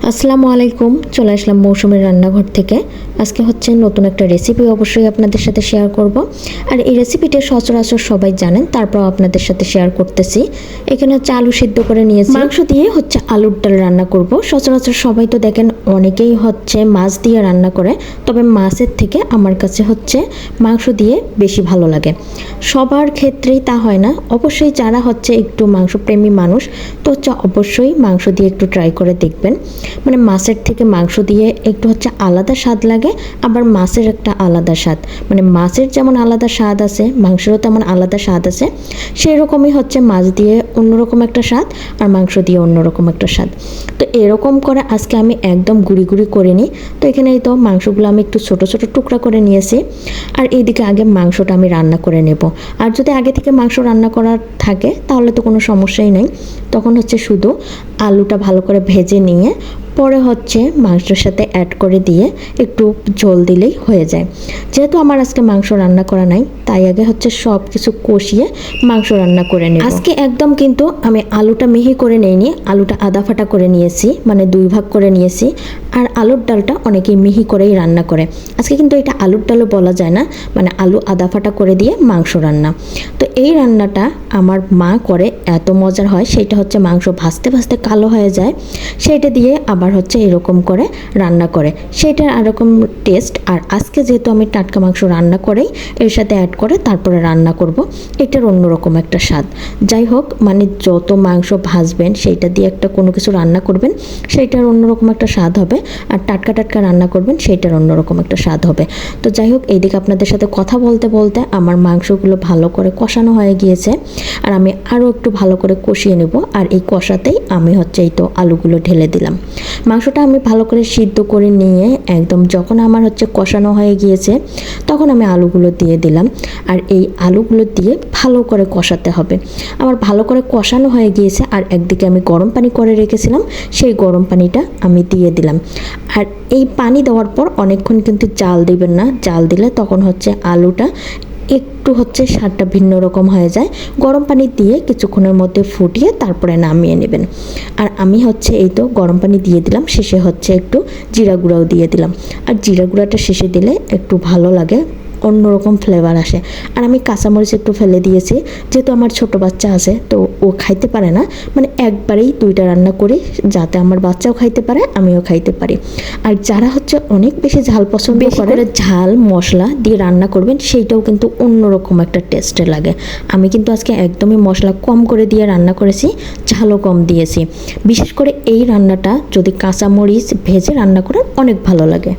আসসালামু আলাইকুম। চলে আসলাম মৌসুমের রান্নাঘর থেকে। আজকে হচ্ছে নতুন একটা রেসিপি অবশ্যই আপনাদের সাথে শেয়ার করব। আর এই রেসিপিটা সচরাচর সবাই জানেন, তারপর আপনাদের সাথে শেয়ার করতেছি। এখানে হচ্ছে আলু সিদ্ধ করে নিয়েছি, মাংস দিয়ে হচ্ছে আলুর ডাল রান্না করব। সচরাচর সবাই তো দেখেন অনেকেই হচ্ছে মাছ দিয়ে রান্না করে, তবে মাছের থেকে আমার কাছে হচ্ছে মাংস দিয়ে বেশি ভালো লাগে। সবার ক্ষেত্রেই তা হয় না, অবশ্যই যারা হচ্ছে একটু মাংসপ্রেমী মানুষ তো হচ্ছে অবশ্যই মাংস দিয়ে একটু ট্রাই করে দেখবেন। মানে মাছের থেকে মাংস দিয়ে একটু হচ্ছে আলাদা স্বাদ লাগে, আবার মাছের একটা আলাদা স্বাদ, মানে মাছের যেমন আলাদা স্বাদ আছে মাংসেরও তেমন আলাদা স্বাদ আছে। সেই রকমই হচ্ছে মাছ দিয়ে অন্যরকম একটা স্বাদ আর মাংস দিয়ে অন্যরকম একটা স্বাদ। তো এরকম করে আজকে আমি একদম গুঁড়ি গুঁড়ি করে নিই। তো এখানে এই তো মাংসগুলো আমি একটু ছোট ছোট টুকরা করে নিয়েছি। আর এইদিকে আগে মাংসটা আমি রান্না করে নেব। আর যদি আগে থেকে মাংস রান্না করার থাকে তাহলে তো কোনো সমস্যাই নেই, তখন হচ্ছে শুধু আলুটা ভালো করে ভেজে নিয়ে পরে হচ্ছে মাংসের সাথে অ্যাড করে দিয়ে একটু ঝোল দিলেই হয়ে যায়। যেহেতু আমার আজকে মাংস রান্না করা নাই, তাই আগে হচ্ছে সব কিছু কষিয়ে মাংস রান্না করে নেব। আজকে একদম কিন্তু আমি আলুটা মিহি করে নিইনি, আলুটা আধা ফাটা করে নিয়েছি, মানে দুই ভাগ করে নিয়েছি। আর আলুর ডালটা অনেকেই মিহি করেই রান্না করে। আজকে কিন্তু এটা আলুর ডালও বলা যায় না, মানে আলু আধা ফাটা করে দিয়ে মাংস রান্না। তো এই রান্নাটা আমার মা করে, এত মজার হয়। সেটা হচ্ছে মাংস ভাজতে ভাজতে কালো হয়ে যায়, সেইটা দিয়ে আবার হচ্ছে এরকম করে রান্না করে, সেটার আরকম টেস্ট। আর আজকে যেহেতু আমি টাটকা মাংস রান্না করেই এর সাথে অ্যাড করে তারপরে রান্না করব, এটার অন্যরকম একটা স্বাদ। যাই হোক, মানে যত মাংস ভাজবেন সেইটা দিয়ে একটা কোনো কিছু রান্না করবেন সেইটার অন্যরকম একটা স্বাদ হবে, আর টাটকা টাটকা রান্না করবেন সেইটার অন্যরকম একটা স্বাদ হবে। তো যাই হোক, এইদিকে আপনাদের সাথে কথা বলতে বলতে আমার মাংসগুলো ভালো করে কষানো হয়ে গিয়েছে। আর আমি আরও একটু ভালো করে কষিয়ে নেব। আর এই কষাতেই আমি হচ্ছে এই তো আলুগুলো ঢেলে দিলাম। মাংসটা আমি ভালো করে সিদ্ধ করে নিয়ে একদম যখন আমার হচ্ছে কষানো হয়ে গিয়েছে তখন আমি আলুগুলো দিয়ে দিলাম। আর এই আলুগুলো দিয়ে ভালো করে কষাতে হবে। আমার ভালো করে কষানো হয়ে গিয়েছে, আর একদিকে আমি গরম পানি করে রেখেছিলাম, সেই গরম পানিটা আমি দিয়ে দিলাম। আর এই পানি দেওয়ার পর অনেকক্ষণ কিন্তু জাল দিবেন না, জাল দিলে তখন হচ্ছে আলুটা একটু হচ্ছে স্বাদটা ভিন্ন রকম হয়ে যায়। গরম পানি দিয়ে কিছুক্ষণের মধ্যে ফুটিয়ে তারপরে নামিয়ে নেবেন। আর আমি হচ্ছে এই তো গরম পানি দিয়ে দিলাম, শেষে হচ্ছে একটু জিরা গুঁড়াও দিয়ে দিলাম। আর জিরা গুঁড়াটা শেষে দিলে একটু ভালো লাগে, অন্যরকম ফ্লেভার আসে। আর আমি কাঁচামরিচ একটু ফেলে দিয়েছি, যেহেতু আমার ছোট বাচ্চা আছে তো ও খাইতে পারে না, মানে একবারেই দুইটা রান্না করি যাতে আমার বাচ্চাও খাইতে পারে আমিও খাইতে পারি। আর যারা হচ্ছে অনেক বেশি ঝাল পছন্দ করে ঝাল মশলা দিয়ে রান্না করবেন, সেইটাও কিন্তু অন্যরকম একটা টেস্টে লাগে। আমি কিন্তু আজকে একদমই মশলা কম করে দিয়ে রান্না করেছি, ঝালও কম দিয়েছি। বিশেষ করে এই রান্নাটা যদি কাঁচামরিচ ভেজে রান্না করেন অনেক ভালো লাগে।